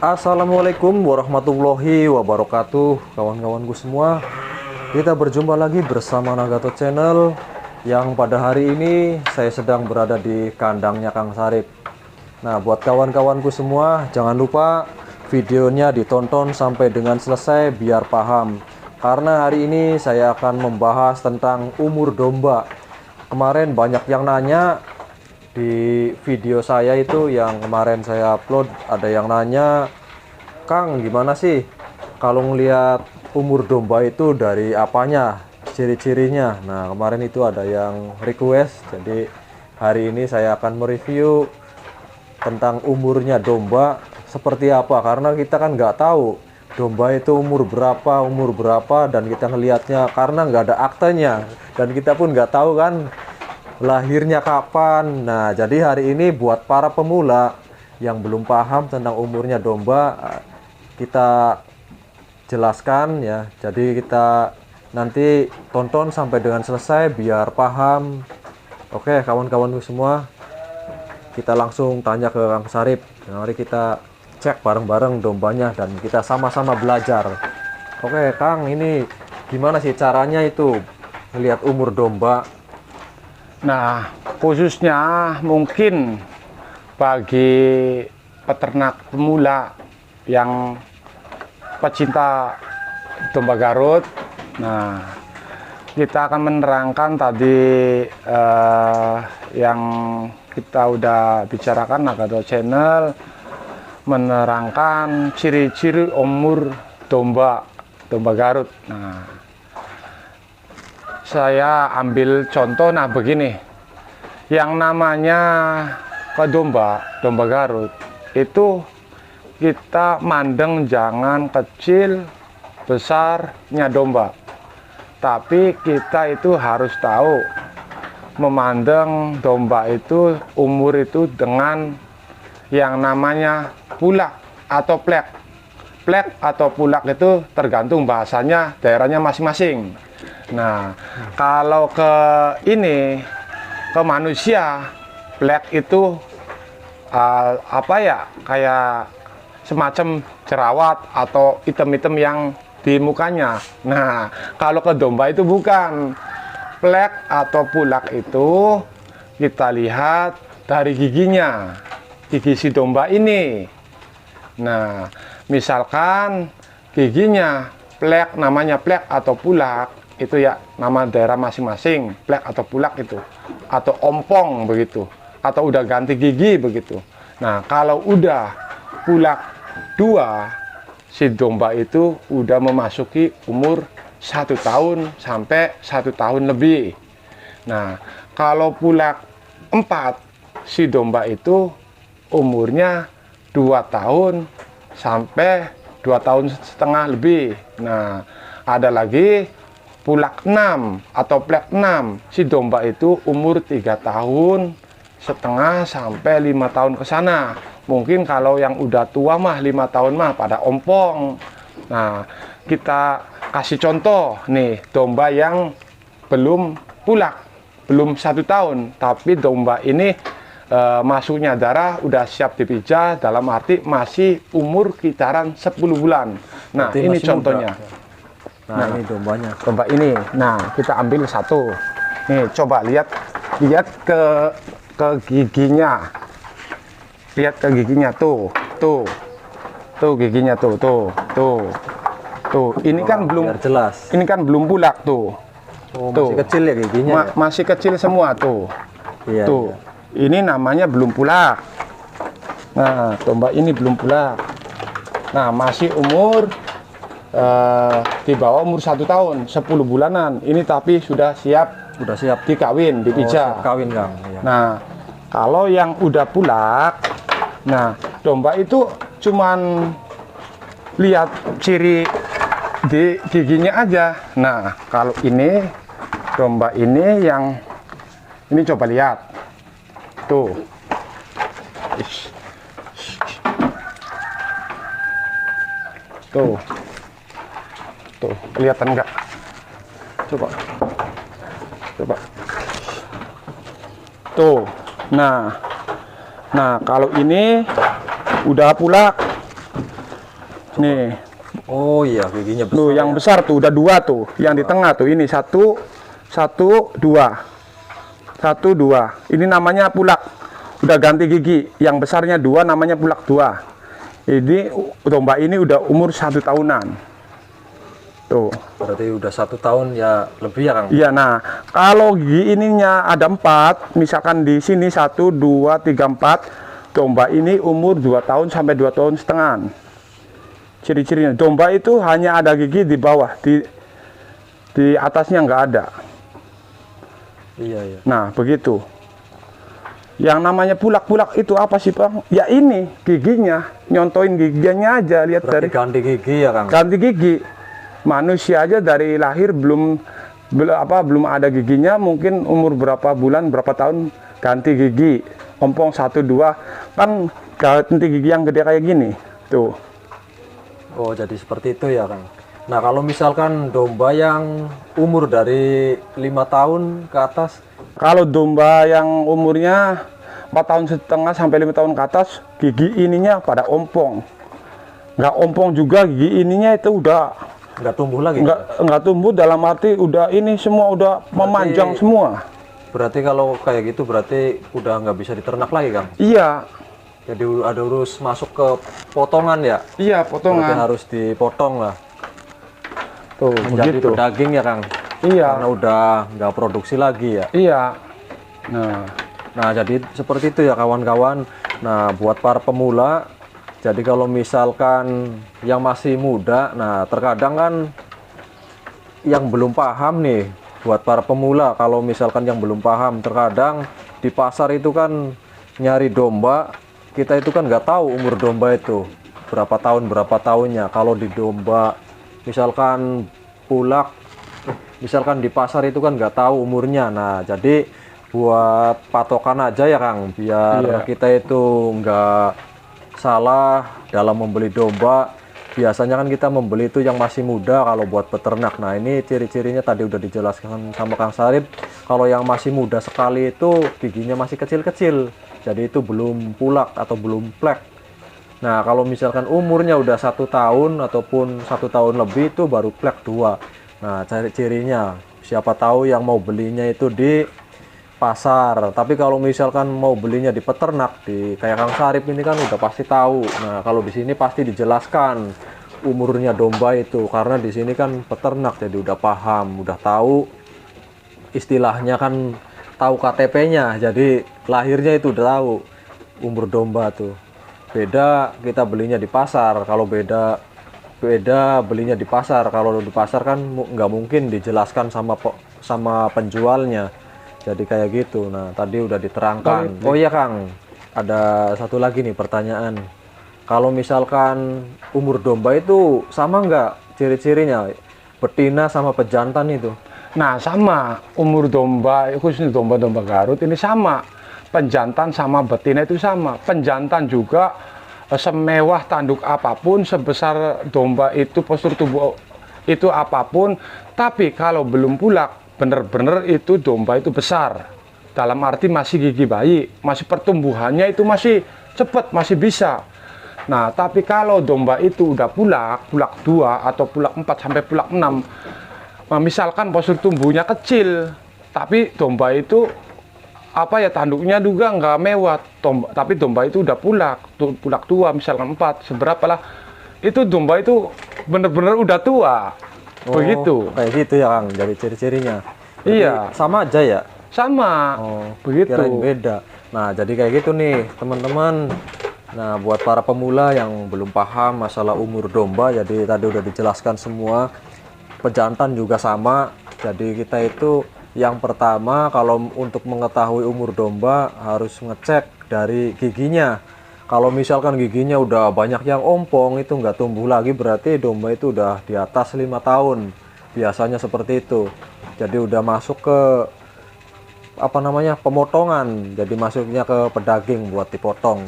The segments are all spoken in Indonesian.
Assalamualaikum warahmatullahi wabarakatuh, kawan-kawanku semua. Kita berjumpa lagi bersama Nagato Channel, yang pada hari ini saya sedang berada di kandangnya Kang Sarip. Nah, buat kawan-kawanku semua, jangan lupa videonya ditonton sampai dengan selesai biar paham. Karena hari ini saya akan membahas tentang umur domba. Kemarin banyak yang nanya di video saya itu yang kemarin saya upload, ada yang nanya, Kang, gimana sih kalau ngelihat umur domba itu dari apanya, ciri-cirinya. Nah, kemarin itu ada yang request, jadi hari ini saya akan mereview tentang umurnya domba seperti apa, karena kita kan nggak tahu domba itu umur berapa, dan kita ngelihatnya karena nggak ada aktenya, dan kita pun nggak tahu kan lahirnya kapan. Nah, jadi hari ini buat para pemula yang belum paham tentang umurnya domba, kita jelaskan ya. Jadi kita nanti tonton sampai dengan selesai biar paham. Oke, kawan-kawanku semua, kita langsung tanya ke Kang Sarip. Mari kita cek bareng-bareng dombanya dan kita sama-sama belajar. Oke, Kang, ini gimana sih caranya itu lihat umur domba? Nah, khususnya mungkin bagi peternak pemula yang pecinta domba Garut. Nah, kita akan menerangkan tadi yang kita udah bicarakan, Nagato Channel menerangkan ciri-ciri umur domba Garut. Nah, saya ambil contoh. Nah, begini, yang namanya domba Garut itu kita mandeng jangan kecil besarnya domba, tapi kita itu harus tahu memandang domba itu umur itu dengan yang namanya pulak atau plek. Plek atau pulak itu tergantung bahasanya, daerahnya masing-masing. Nah, kalau ke manusia, plek itu apa ya, kayak semacam jerawat atau item-item yang di mukanya. Nah, kalau ke domba itu bukan. Plek atau pulak itu kita lihat dari giginya, gigi si domba ini. Nah, misalkan giginya plek, namanya plek atau pulak, itu ya nama daerah masing-masing, plek atau pulak itu, atau ompong begitu, atau udah ganti gigi begitu. Nah, kalau udah pulak 2, si domba itu udah memasuki umur 1 tahun sampai 1 tahun lebih. Nah, kalau pulak 4, si domba itu umurnya 2 tahun sampai 2 tahun setengah lebih. Nah, ada lagi pulak 6 atau plek 6, si domba itu umur 3 tahun setengah sampai 5 tahun ke sana. Mungkin kalau yang udah tua mah 5 tahun mah pada ompong. Nah, kita kasih contoh nih, domba yang belum pulak, belum 1 tahun, tapi domba ini masuknya darah udah siap dipijah, dalam arti masih umur kisaran 10 bulan. Nah, berarti ini contohnya muda. Nah, ini dombanya. Domba ini. Nah, kita ambil satu. Nih, coba lihat ke giginya. Lihat ke giginya tuh. Tuh giginya tuh. Ini kan belum jelas. Ini kan belum pulak tuh. Oh, tuh. Masih kecil ya giginya. Masih kecil semua tuh. Iya, tuh. Iya. Ini namanya belum pulak. Nah, domba ini belum pulak. Nah, masih umur di bawah umur 1 tahun, 10 bulanan. Ini tapi sudah siap dikawin, dipijah. Kawin, Kang. Ya. Nah, kalau yang udah pulak, nah, domba itu cuman lihat ciri di giginya aja. Nah, kalau ini domba ini yang ini coba lihat. Tuh. Tuh. Tuh, kelihatan enggak? Coba. Tuh. Nah, kalau ini udah pulak. Nih, Oh iya, giginya besar. tuh yang ya. besar tuh udah 2 tuh, yang di tengah tuh ini 1, 1, 2, 1, 2. Ini namanya pulak. Udah ganti gigi. Yang besarnya 2 namanya pulak 2. Ini domba ini udah umur 1 tahunan. Tuh. Berarti udah 1 tahun ya lebih ya Kang? Iya, nah kalau gigi ininya ada 4, misalkan di sini 1, 2, 3, 4, domba ini umur 2 tahun sampai 2 tahun setengah. Ciri-cirinya domba itu hanya ada gigi di bawah, di atasnya nggak ada. Iya, iya. Nah begitu. Yang namanya pulak-pulak itu apa sih Bang? Ya ini giginya, nyontoin giginya aja, lihat Berarti dari ganti gigi ya Kang? ganti gigi. Manusia aja dari lahir belum ada giginya, mungkin umur berapa bulan, berapa tahun ganti gigi. Ompong 1, 2 kan ganti gigi yang gede kayak gini. Tuh. Oh, jadi seperti itu ya Kang. Nah, kalau misalkan domba yang umur dari 5 tahun ke atas, Kalau domba yang umurnya 4,5 tahun sampai 5 tahun ke atas, gigi ininya pada ompong. Nggak ompong juga, gigi ininya itu udah nggak tumbuh lagi? nggak tumbuh, dalam arti udah ini semua udah memanjang semua. Berarti kalau kayak gitu berarti udah nggak bisa diternak lagi Kang? Iya, Jadi ada urus masuk ke potongan ya? iya Berarti potongan. harus dipotong lah. Tuh, Menjadi begitu. pedaging ya Kang? Iya, Karena udah nggak produksi lagi ya? iya. Nah, Nah, jadi seperti itu ya kawan-kawan. Nah, buat para pemula, jadi kalau misalkan yang masih muda, nah terkadang kan yang belum paham nih, buat para pemula, kalau misalkan yang belum paham, terkadang di pasar itu kan nyari domba, kita itu kan nggak tahu umur domba itu berapa tahun, berapa tahunnya. Kalau di domba, misalkan pulak, misalkan di pasar itu kan nggak tahu umurnya. Nah, jadi buat patokan aja ya Kang, biar Iya. kita itu nggak salah dalam membeli domba. Biasanya kan kita membeli itu yang masih muda kalau buat peternak. Nah, ini ciri-cirinya tadi udah dijelaskan sama Kang Sarip. Kalau yang masih muda sekali itu giginya masih kecil-kecil, jadi itu belum pulak atau belum plek. Nah, kalau misalkan umurnya udah 1 tahun ataupun 1 tahun lebih, itu baru plek 2. Nah, ciri-cirinya siapa tahu yang mau belinya itu di pasar, tapi kalau misalkan mau belinya di peternak, di kayak Kang Sarip ini kan udah pasti tahu. Nah, kalau di sini pasti dijelaskan umurnya domba itu, karena di sini kan peternak, jadi udah paham, udah tahu istilahnya kan, tahu KTP-nya, jadi lahirnya itu udah tahu umur domba tuh. Beda kita belinya di pasar. Kalau beda belinya di pasar. Kalau di pasar kan nggak mungkin dijelaskan sama penjualnya. Jadi kayak gitu. Nah, tadi udah diterangkan. Oh iya Kang, ada satu lagi nih pertanyaan. Kalau misalkan umur domba itu sama nggak ciri-cirinya? Betina sama pejantan itu? nah sama umur domba, khususnya domba-domba Garut ini sama. Penjantan sama betina itu sama. Penjantan juga semewah tanduk apapun, sebesar domba itu, postur tubuh itu apapun, tapi kalau belum pulak, bener-bener itu domba itu besar. Dalam arti masih gigi bayi, masih pertumbuhannya itu masih cepat, masih bisa. Nah, tapi kalau domba itu udah pulak 2 atau pulak 4 sampai pulak 6, misalkan postur tumbuhnya kecil, tapi domba itu tanduknya juga nggak mewah, tapi domba itu udah pulak 2, misalkan 4, seberapa lah, itu domba itu bener-bener udah tua. Begitu. Kayak gitu ya Kang, dari ciri-cirinya. Berarti Iya, sama aja ya? sama. Begitu. Kirain beda. Nah, jadi kayak gitu nih teman-teman. Nah, buat para pemula yang belum paham masalah umur domba, jadi tadi udah dijelaskan semua. Pejantan juga sama. Jadi kita itu yang pertama, kalau untuk mengetahui umur domba harus ngecek dari giginya. Kalau misalkan giginya udah banyak yang ompong, itu nggak tumbuh lagi, berarti domba itu udah di atas 5 tahun. Biasanya seperti itu. Jadi udah masuk ke pemotongan. Jadi masuknya ke pedaging buat dipotong.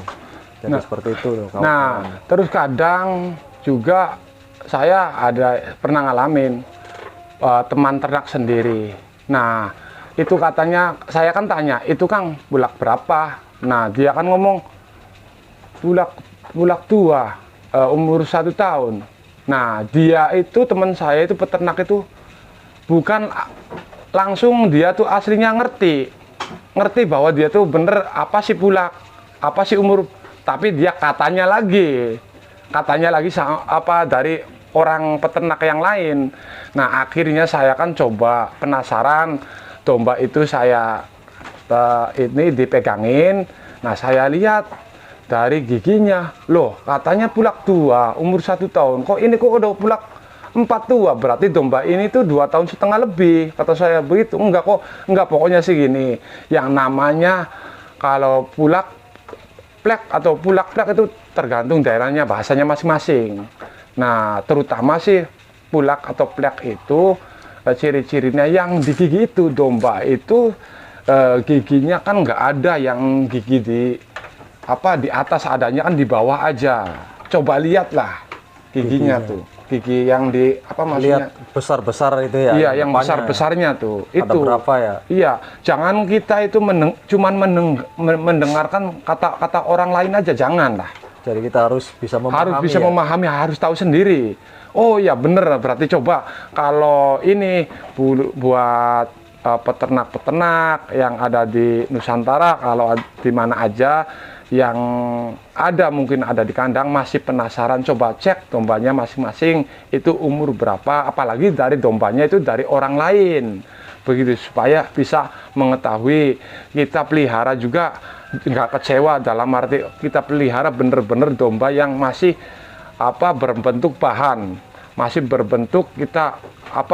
Jadi seperti itu kawan-kawan. Nah, terus kadang juga saya pernah ngalamin teman ternak sendiri. Nah, itu katanya, saya kan tanya, itu Kang pulak berapa? Nah, dia kan ngomong pulak 2. umur 1 tahun. Nah, dia itu teman saya itu peternak itu bukan langsung dia tuh aslinya ngerti bahwa dia tuh bener apa sih pulak, apa sih umur, tapi dia katanya lagi apa dari orang peternak yang lain. Nah, akhirnya saya kan coba penasaran, domba itu saya ini dipegangin. Nah, saya lihat dari giginya, loh katanya pulak tua umur 1 tahun, kok ini kok udah pulak 4 tua, berarti domba ini tuh 2,5 tahun lebih, kata saya begitu. Enggak kok, enggak, pokoknya sih gini, yang namanya kalau pulak plek atau pulak plek itu tergantung daerahnya, bahasanya masing-masing. Nah, terutama sih pulak atau plek itu ciri-cirinya yang di gigi itu, domba itu giginya kan nggak ada yang gigi di atas, adanya kan di bawah aja. Coba lihatlah giginya tuh, gigi yang di apa maksudnya? Lihat besar-besar itu ya. Iya, yang depannya. besar-besarnya tuh. Ada Itu berapa ya? Iya, jangan kita itu cuman mendengarkan kata-kata orang lain aja, jangan lah. Jadi kita harus bisa memahami. Harus bisa memahami, harus tahu sendiri. Oh ya bener, berarti coba kalau ini buat peternak-peternak yang ada di Nusantara, kalau di mana aja yang ada, mungkin ada di kandang, masih penasaran, coba cek dombanya masing-masing itu umur berapa, apalagi dari dombanya itu dari orang lain, begitu, supaya bisa mengetahui. Kita pelihara juga nggak kecewa, dalam arti kita pelihara bener-bener domba yang masih berbentuk bahan, masih berbentuk, kita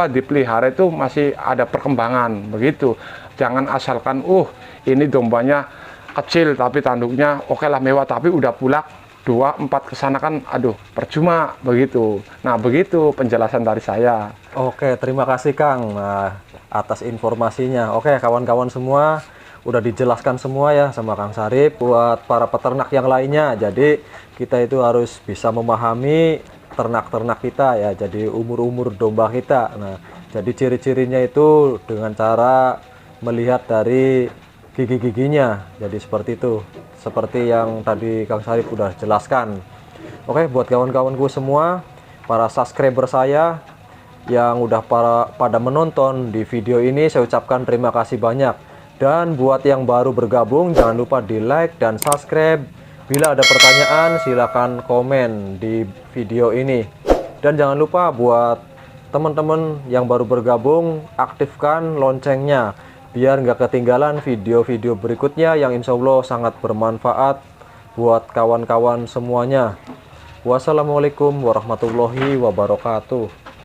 dipelihara itu masih ada perkembangan, begitu. Jangan asalkan ini dombanya kecil tapi tanduknya oke lah mewah, tapi udah pulak 2, 4 kesana kan, aduh percuma, begitu. Nah, begitu penjelasan dari saya. Oke, terima kasih Kang atas informasinya. Oke, kawan-kawan semua, udah dijelaskan semua ya sama Kang Sarip buat para peternak yang lainnya. Jadi kita itu harus bisa memahami ternak-ternak kita ya, jadi umur-umur domba kita. Nah, jadi ciri-cirinya itu dengan cara melihat dari gigi-giginya, jadi seperti itu, seperti yang tadi Kang Sarip udah jelaskan. Oke, buat kawan-kawanku semua, para subscriber saya yang udah pada menonton di video ini, saya ucapkan terima kasih banyak. Dan buat yang baru bergabung, jangan lupa di like dan subscribe. Bila ada pertanyaan, silakan komen di video ini. Dan jangan lupa buat teman-teman yang baru bergabung, aktifkan loncengnya biar nggak ketinggalan video-video berikutnya yang insya Allah sangat bermanfaat buat kawan-kawan semuanya. Wassalamualaikum warahmatullahi wabarakatuh.